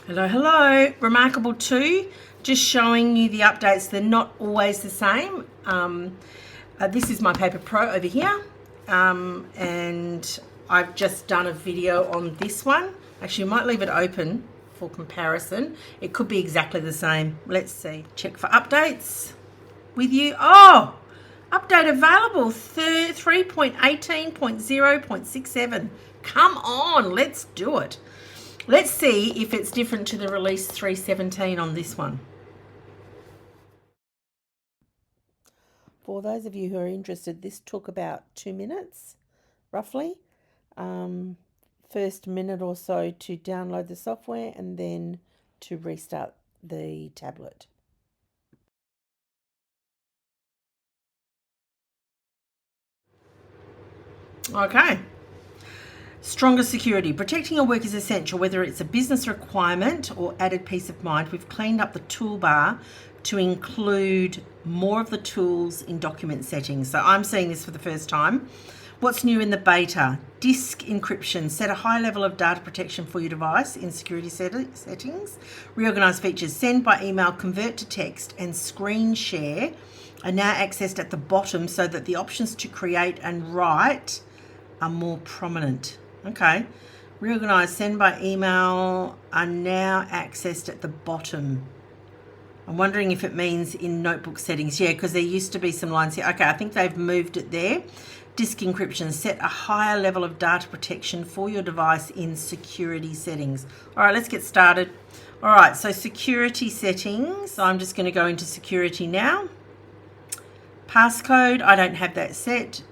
Hello, hello. reMarkable 2, just showing you the updates. They're not always the same. This is my Paper Pro over here, and I've just done a video on this one. Actually, I might leave it open for comparison. It could be exactly the same. Let's see. Check for updates with you. Oh, update available 3.18.0.67. Come on, let's do it. Let's see if it's different to the release 3.17 on this one. For those of you who are interested, this took about 2 minutes, roughly. First minute or so to download the software and then to restart the tablet. Okay. Stronger security. Protecting your work is essential, whether it's a business requirement or added peace of mind. We've cleaned up the toolbar to include more of the tools in document settings. So I'm seeing this for the first time. What's new in the beta? Disk encryption. Set a high level of data protection for your device in security settings. Reorganize features. Send by email, convert to text, and screen share are now accessed at the bottom so that the options to create and write are more prominent. Okay, reorganize, send by email are now accessed at the bottom. I'm wondering if it means in notebook settings. Yeah, because there used to be some lines here. Okay, I think they've moved it there. Disk encryption, set a higher level of data protection for your device in security settings. All right, let's get started. All right, so security settings. So I'm just going to go into security now. Passcode, I don't have that set.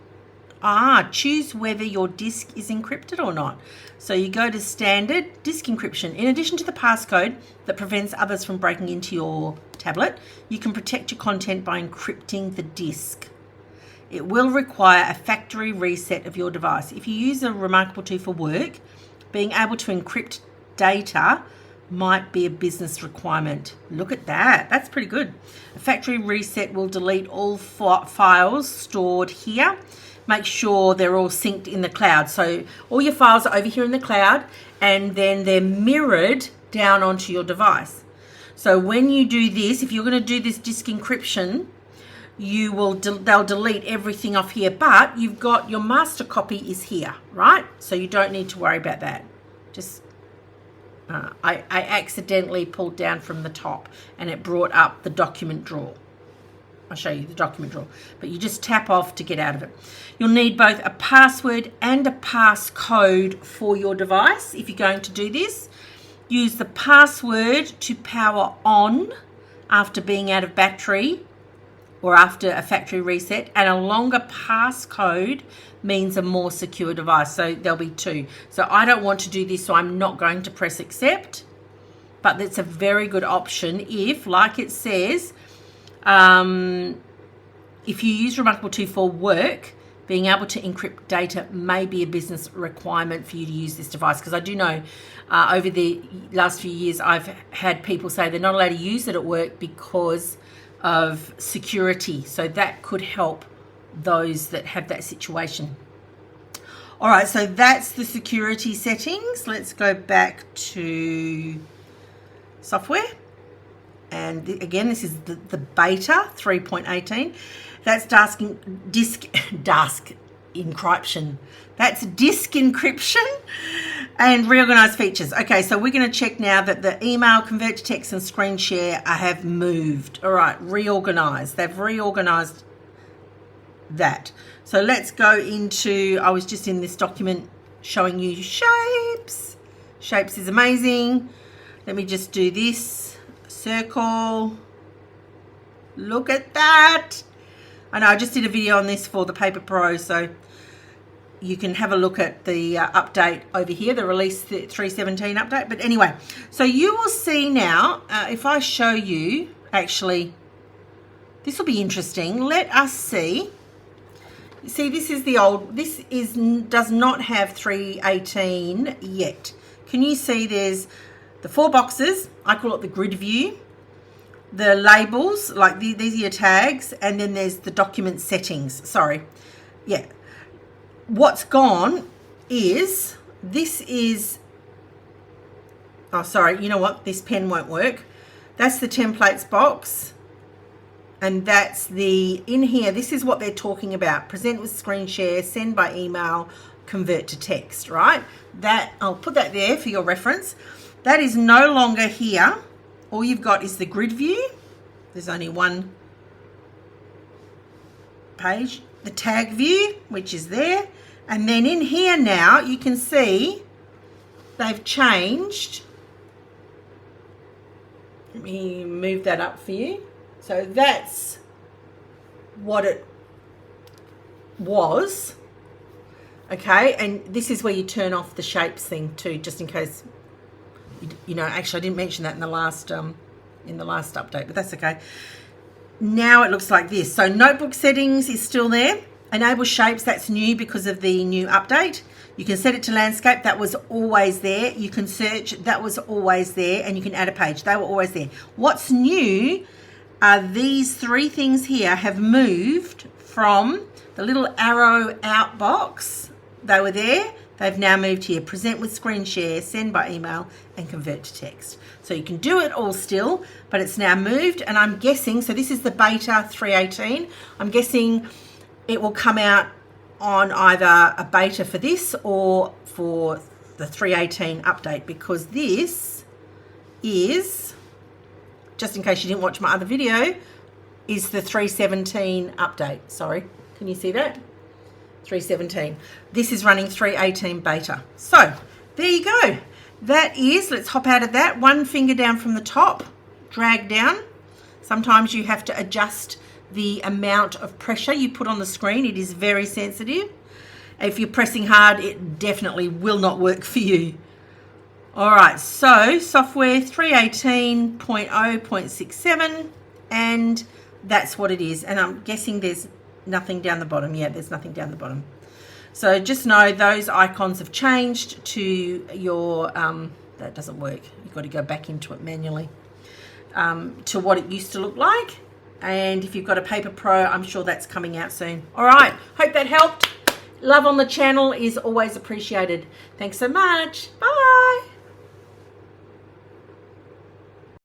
Choose whether your disk is encrypted or not. So you go to standard disk encryption. In addition to the passcode that prevents others from breaking into your tablet, you can protect your content by encrypting the disk. It will require a factory reset of your device. If you use a reMarkable 2 for work, being able to encrypt data might be a business requirement. Look at that. That's pretty good. A factory reset will delete all files stored here. Make sure they're all synced in the cloud. So all your files are over here in the cloud and then they're mirrored down onto your device. So when you do this, if you're going to do this disk encryption, they'll delete everything off here, but you've got your master copy is here, right? So you don't need to worry about that. Just I accidentally pulled down from the top and it brought up the document drawer. I'll show you the document drawer, but you just tap off to get out of it. You'll need both a password and a passcode for your device. If you're going to do this, use the password to power on after being out of battery or after a factory reset, and a longer passcode means a more secure device. So there'll be 2. So I don't want to do this, so I'm not going to press accept, but it's a very good option if, like it says, if you use reMarkable 2 for work, being able to encrypt data may be a business requirement for you to use this device. Because I do know over the last few years, I've had people say they're not allowed to use it at work because of security. So that could help those that have that situation. All right, so that's the security settings. Let's go back to software. And again, this is the beta 3.18. That's disk encryption. That's disk encryption and reorganize features. Okay, so we're going to check now that the email, convert to text, and screen share have moved. All right, reorganize. They've reorganized that. So let's go into, I was just in this document showing you shapes. Shapes is amazing. Let me just do this. Circle. Look at that. I know I just did a video on this for the Paper Pro, so you can have a look at the update over here, the release 3.17 update. But anyway, so you will see now, if I show you, actually, this will be interesting. Let us see. See, this is the old, does not have 3.18 yet. Can you see there's the 4 boxes? I call it the grid view. The labels, like these are your tags, and then there's the document settings. Sorry. Yeah. What's gone is, this is Oh, sorry, you know what? This pen won't work. That's the templates box. And that's the, in here, this is what they're talking about. Present with screen share, send by email, convert to text, right? That, I'll put that there for your reference. That is no longer here. All you've got is the grid view. There's only one page. The tag view, which is there. And then in here now, you can see they've changed. Let me move that up for you. So that's what it was. Okay, and this is where you turn off the shapes thing too, just in case, you know, actually I didn't mention that in the last update, but that's okay. Now it looks like this. So notebook settings is still there. Enable shapes, that's new because of the new update. You can set it to landscape, that was always there. You can search, that was always there. And you can add a page, they were always there. What's new are these three things here have moved from the little arrow out box. They were there, they've now moved here. Present with screen share, send by email, and convert to text. So you can do it all still, but it's now moved, and I'm guessing, so this is the beta 3.18. I'm guessing it will come out on either a beta for this or for the 3.18 update, because this is, just in case you didn't watch my other video, is the 3.17 update. Sorry, can you see that? 3.17. This is running 3.18 beta. So there you go. That is, let's hop out of that. One finger down from the top, drag down. Sometimes you have to adjust the amount of pressure you put on the screen. It is very sensitive. If you're pressing hard, it definitely will not work for you. All right, so software 3.18.0.67, and that's what it is. And I'm guessing there's nothing down the bottom. Yeah, there's nothing down the bottom. So just know those icons have changed to your, that doesn't work. You've got to go back into it manually, to what it used to look like. And if you've got a Paper Pro, I'm sure that's coming out soon. All right, hope that helped. Love on the channel is always appreciated. Thanks so much. Bye.